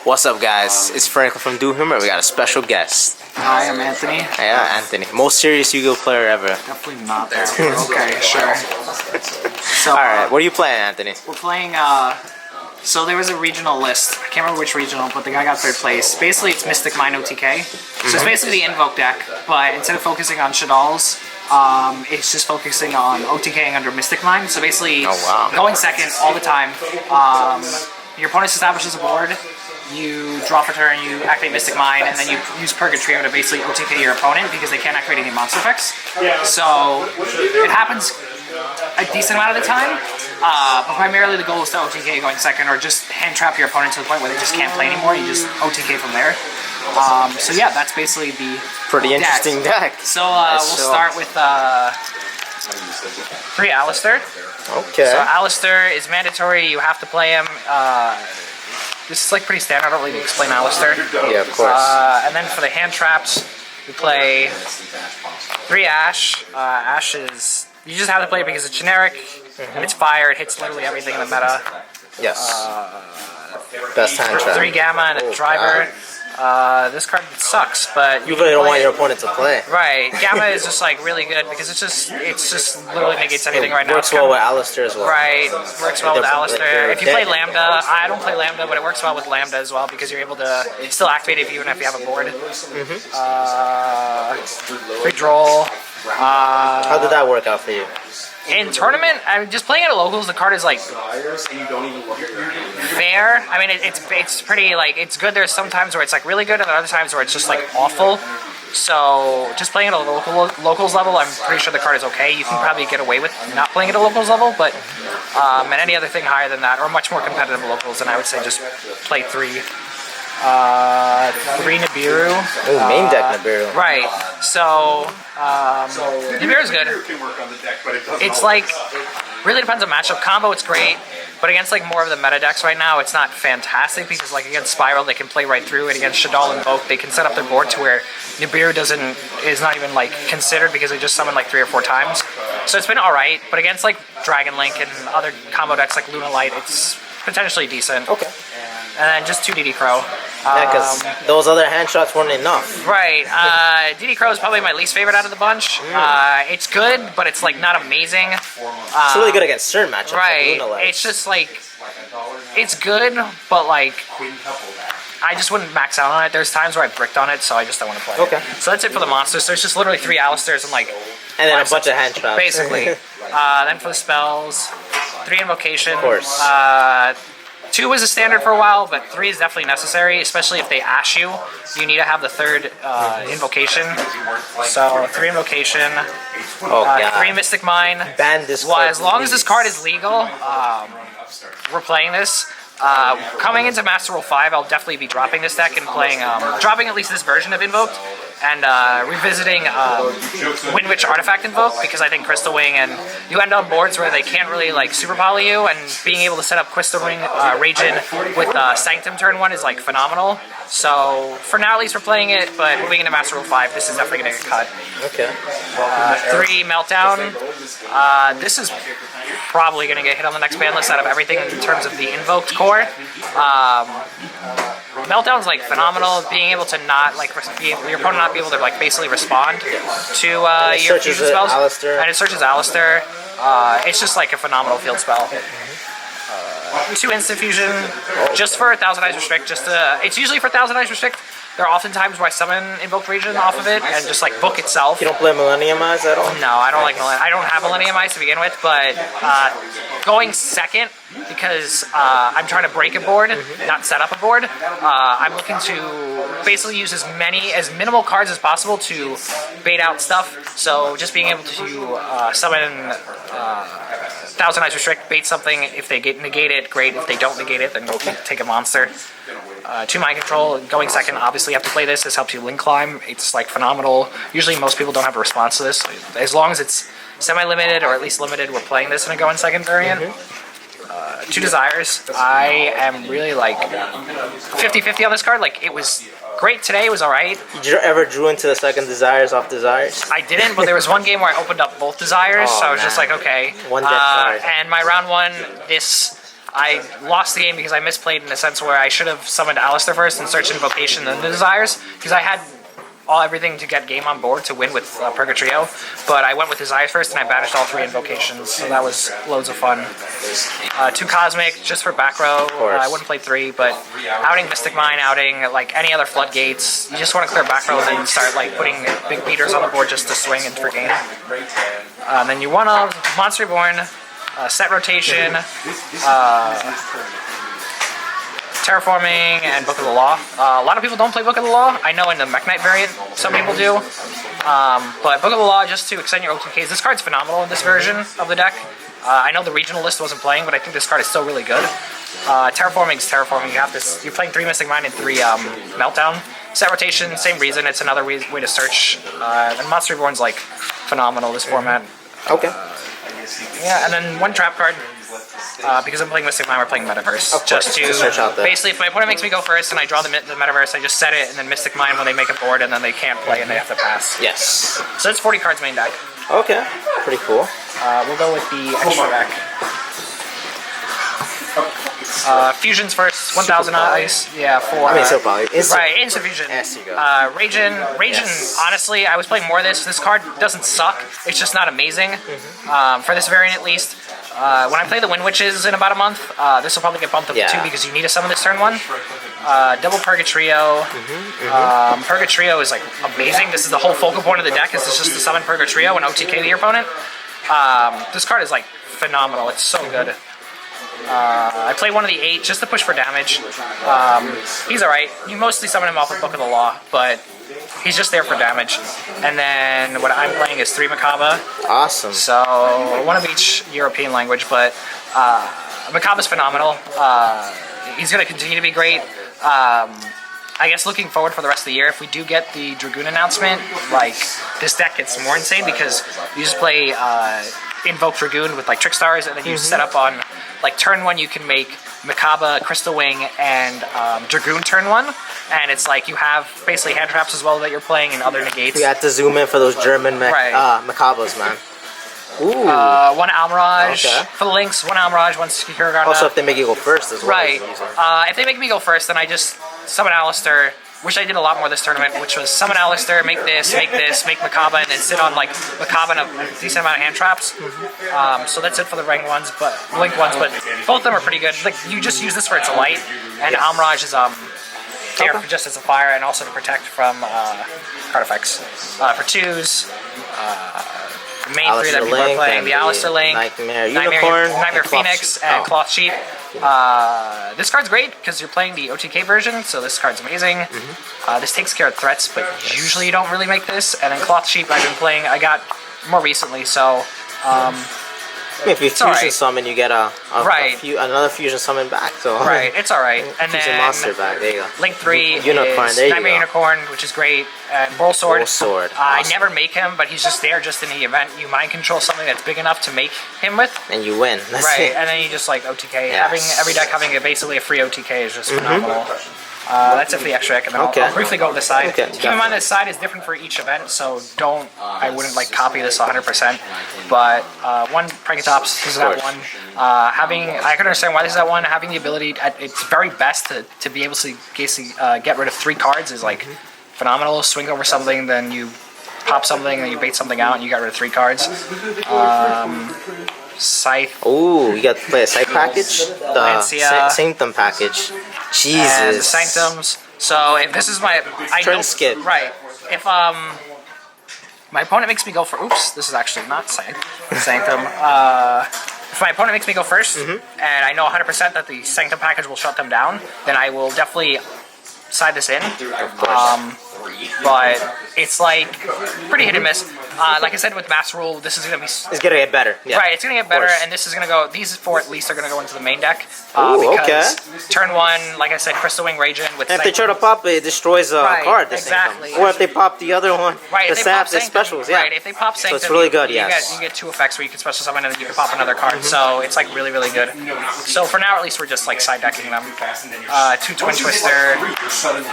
What's up, guys? It's Franklin from Duel. We got a special guest. Hi, I'm Anthony. Yeah, Anthony. Most serious Yu-Gi-Oh player ever. Definitely not there. Okay, sure. So, Alright, what are you playing, Anthony? we're playing, so there was a regional list. I can't remember which regional, but the guy got third place. Basically, it's Mystic Mine OTK. So it's basically the Invoked deck, but instead of focusing on Shaddolls, it's just focusing on OTKing under Mystic Mine. So basically, going second all the time. Your opponent establishes a board. You draw for turn, you activate Mystic Mine, and then you use Purgatrio to basically OTK your opponent because they can't activate any monster effects. So it happens a decent amount of the time, but primarily the goal is to OTK going second or just hand trap your opponent to the point where they just can't play anymore. You just OTK from there. So yeah, that's basically the pretty interesting deck. So we'll start with 3 Alistair. Okay. So Alistair is mandatory. You have to play him. This is like pretty standard. I don't really explain Alistair. Yeah, of course. And then for the hand traps, we play 3 Ash. Ash is, you just have to play it because it's generic and it's fire. It hits literally everything in the meta. Yes. Best hand trap. 3 Gamma and a driver. This card sucks, but you really don't want your opponent to play. Right. Gamma is just like really good because it's just literally negates anything right now. Works well with Alistair as well. Right. Works well with Alistair. If you play Lambda, I don't play Lambda, but it works well with Lambda as well because you're able to still activate it even if you have a board. 3 Droll. How did that work out for you? In tournament, I mean, just playing at locals, the card is like fair. I mean, it's pretty like it's good. There's some times where it's like really good, and other times where it's just like awful. So just playing at a locals level, I'm pretty sure the card is okay. You can probably get away with not playing at a locals level, but and any other thing higher than that, or much more competitive locals, then I would say just play 3. 3 Nibiru. Oh, main deck Nibiru. Right. So Nibiru's good. It's like really depends on matchup. Combo, it's great, but against like more of the meta decks right now, it's not fantastic because like against Spiral, they can play right through, and against Shaddol and Invoke, they can set up their board to where Nibiru is not even like considered because they just summon like 3 or 4 times. So it's been all right, but against like Dragon Link and other combo decks like Luna Light, it's potentially decent. Okay. And then just 2 DD Crow. Yeah, because those other hand shots weren't enough. Right. DD Crow is probably my least favorite out of the bunch. It's good, but it's like not amazing. It's really good against certain matchups. Right. Like It's just like, it's good, but like, I just wouldn't max out on it. There's times where I bricked on it, so I just don't want to play it. Okay. So that's it for the monsters. So it's just literally 3 Alistairs and like... And then a bunch of hand traps. Basically. Then for the spells, 3 Invocation. Of course. 2 was a standard for a while, but 3 is definitely necessary, especially if they ash you. You need to have the 3rd Invocation. So 3 Invocation, 3 Mystic Mine. Ban this card. Well, as long as this card is legal, we're playing this. Coming into Master Rule 5, I'll definitely be dropping this deck and playing, dropping at least this version of Invoked, and revisiting Wind Witch Artifact Invoke, because I think Crystal Wing, and you end on boards where they can't really like super poly you, and being able to set up Crystal Wing Ragin with Sanctum turn 1 is like phenomenal. So for now at least we're playing it, but moving into Master Rule 5, this is definitely going to get cut. Okay. 3 Meltdown. This is probably going to get hit on the next ban list out of everything in terms of the Invoked core. Meltdown's like phenomenal, being able to not like your opponent not be able to like basically respond to your fusion spells, and it searches Alistair. It's just like a phenomenal field spell. 2 instant fusion, just for 1000 Eyes Restrict. It's usually for 1000 Eyes Restrict. There are often times where I summon Invoked Region off of it and just like book itself. You don't play Millennium Eyes at all? No, I don't like Millennium. I don't have Millennium Eyes to begin with, but going second because I'm trying to break a board, not set up a board. I'm looking to basically use as minimal cards as possible to bait out stuff. So just being able to summon 1000 Eyes Restrict, bait something. If they negate it, great. If they don't negate it, then take a monster. 2 Mind Control, going second, obviously you have to play this. This helps you link climb. It's like phenomenal. Usually most people don't have a response to this. As long as it's semi-limited or at least limited, we're playing this in a going second variant. 2 Desires. I am really like 50-50 on this card. Like it was great today. It was alright. Did you ever drew into the second Desires off Desires? I didn't, but there was one game where I opened up both Desires, Oh, so I was man. just like, okay. One deck card. And my round one, I lost the game because I misplayed in the sense where I should have summoned Alistair first and searched Invocation and the Desires, because I had everything to get game on board to win with Purgatrio, but I went with Desires first and I banished all 3 Invocations, so that was loads of fun. 2 Cosmic, just for back row. I wouldn't play 3, but outing Mystic Mine, outing like any other Floodgates. You just want to clear back row and then start like putting big beaters on the board just to swing and for game. Then you want a Monster Reborn, set rotation, Terraforming, and Book of the Law. A lot of people don't play Book of the Law. I know in the Mech Knight variant, some people do. But Book of the Law, just to extend your OTKs, this card's phenomenal in this version of the deck. I know the regional list wasn't playing, but I think this card is still really good. Terraforming's Terraforming. You have this. You're playing 3 Mystic Mine and 3 Meltdown. Set rotation, same reason. It's another way to search. And Monster Reborn's like phenomenal this format. Okay. Yeah, and then 1 trap card. Because I'm playing Mystic Mine, we're playing Metaverse. Just to search out there. Basically, if my opponent makes me go first and I draw the Metaverse, I just set it, and then Mystic Mine when they make a board, and then they can't play and they have to pass. Yes. So that's 40 cards main deck. Okay. Pretty cool. We'll go with the extra deck. Fusions first, 1,000 ice. Yeah, for. I mean, so probably. Right, instant fusion. Yes, you go. Raging, Yes. honestly, I was playing more of this. This card doesn't suck. It's just not amazing. For this variant at least. When I play the Wind Witches in about a month, this will probably get bumped up to 2 because you need to summon this turn 1. Double Purgatrio. Purgatrio is like amazing. This is the whole focal point of the deck. Is just to summon Purgatrio and OTK your opponent. This card is like phenomenal. It's so good. I play one of the 8 just to push for damage. He's alright. You mostly summon him off of Book of the Law, but he's just there for damage. And then what I'm playing is 3 Macabre. Awesome. So one of each European language, but Macabre's phenomenal. He's going to continue to be great. I guess looking forward for the rest of the year, if we do get the Dragoon announcement, like this deck gets more insane because you just play Invoked Dragoon with like Trick Stars, and then you set up on like turn 1 you can make Macabre, Crystal Wing, and Dragoon turn 1, and it's like you have basically hand traps as well that you're playing and other negates. We have to zoom in for those German Macabres, man. Ooh. 1 Almirage for the links, 1 Almirage, 1 Hiragana. Also, if they make you go first as well. Right. If they make me go first, then I just summon Alistair, which I did a lot more this tournament, which was summon Alistair, make Macabre, and then sit on like Macabre and a decent amount of hand traps. So that's it for the Link ones, but both of them are pretty good. Like you just use this for its light, and Almirage is there just as a fire and also to protect from card effects. For 2s, the main 3 that people are playing, the Alistair Link, Nightmare Unicorn, Nightmare Phoenix, and Cloth Sheep. This card's great because you're playing the OTK version, so this card's amazing. This takes care of threats, but usually you don't really make this. And then Cloth Sheep I've been playing, I got more recently, so if you fusion summon, you get another fusion summon back. So it's alright. And fusion then monster back. There you go. Link 3 Unicorn. is There you Nightmare go. Unicorn, which is great. And Bull Sword. I Awesome. never make him, but he's just there just in the event you mind control something that's big enough to make him with. And you win. That's it. And then you just like OTK. Yes. Having every deck having basically a free OTK is just phenomenal. That's it for the extra deck, and then I'll briefly go with the side. Keep in mind that side is different for each event, so I wouldn't like copy this 100%. But 1 Prankotops, this is that 1. I can understand why this is that 1. Having the ability at its very best to be able to basically get rid of 3 cards is like phenomenal. Swing over something, then you pop something, then you bait something out, and you got rid of 3 cards. Scythe. Ooh, you got to play a Scythe package? The Sanctum package. Jesus. And the Sanctums. So if this is my... skip. Right. If my opponent makes me go for... Oops, this is actually not Sanctum. If my opponent makes me go first, and I know 100% that the Sanctum package will shut them down, then I will definitely side this in. But it's like pretty hit and miss. Like I said with Master Rule, this is going to be... It's going to get better. Yeah. Right, it's going to get better, and this is going to go... These 4 at least are going to go into the main deck. Ooh, because turn 1, like I said, Crystal Wing Raging with... And if they try to pop it, it destroys a card. Exactly. Or if they pop the other one, the saps, the specials, yeah. Right, if they pop Sanctum, so it's really good, yes. You get 2 effects where you can special summon and then you can pop another card. So it's like really, really good. So for now, at least we're just like side decking them. 2 Twin Twister.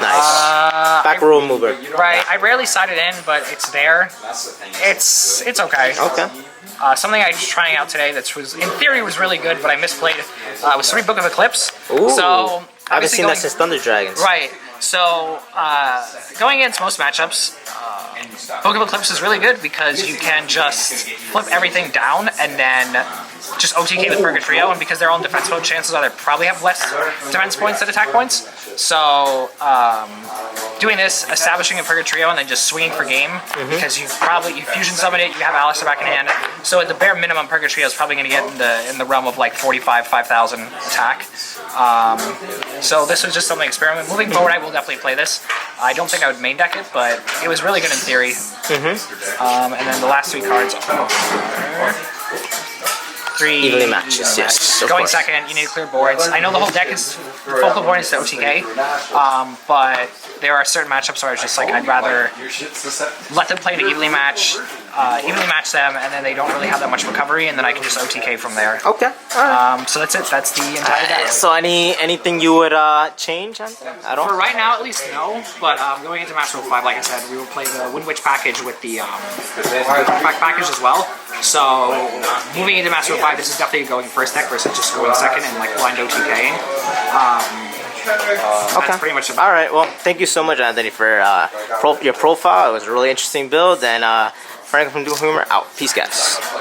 Nice. Back row mover. Right, I rarely side it in, but it's there. It's okay. Okay. Something I was trying out today that was, in theory, was really good, but I misplayed it. Was 3 Book of Eclipse. Ooh. So I haven't seen that since Thunder Dragons. Right. So going against most matchups, Book of Eclipse is really good because you can just flip everything down and then just OTK with Purgatrio, and because they're all in defense mode, chances are they probably have less defense points than attack points. So doing this, establishing a Purgatrio, and then just swinging for game, because you fusion summon it, you have Alistair back in hand. So at the bare minimum, Purgatrio is probably going to get in the realm of like 5,000 attack. So this was just something experiment. Moving forward, I will definitely play this. I don't think I would main deck it, but it was really good in theory. And then the last 3 cards are 3 evenly matches, yes. Going second, you need to clear boards. I know the whole deck is focal point is to OTK, but there are certain matchups where I was just like, I'd rather let them play to evenly match them, and then they don't really have that much recovery, and then I can just OTK from there. Okay. Right. So that's it. That's the entire deck. So anything you would change at all? For right now, at least no. But going into Master Rule 5, like I said, we will play the Wind Witch package with the Artifact package as well. So moving into Master Rule 5, this is definitely going first deck versus just going second and like blind OTKing. That's pretty much it. All right. Well, thank you so much, Anthony, for your profile. It was a really interesting build, and Frank from Duel Humor out. Peace, guys.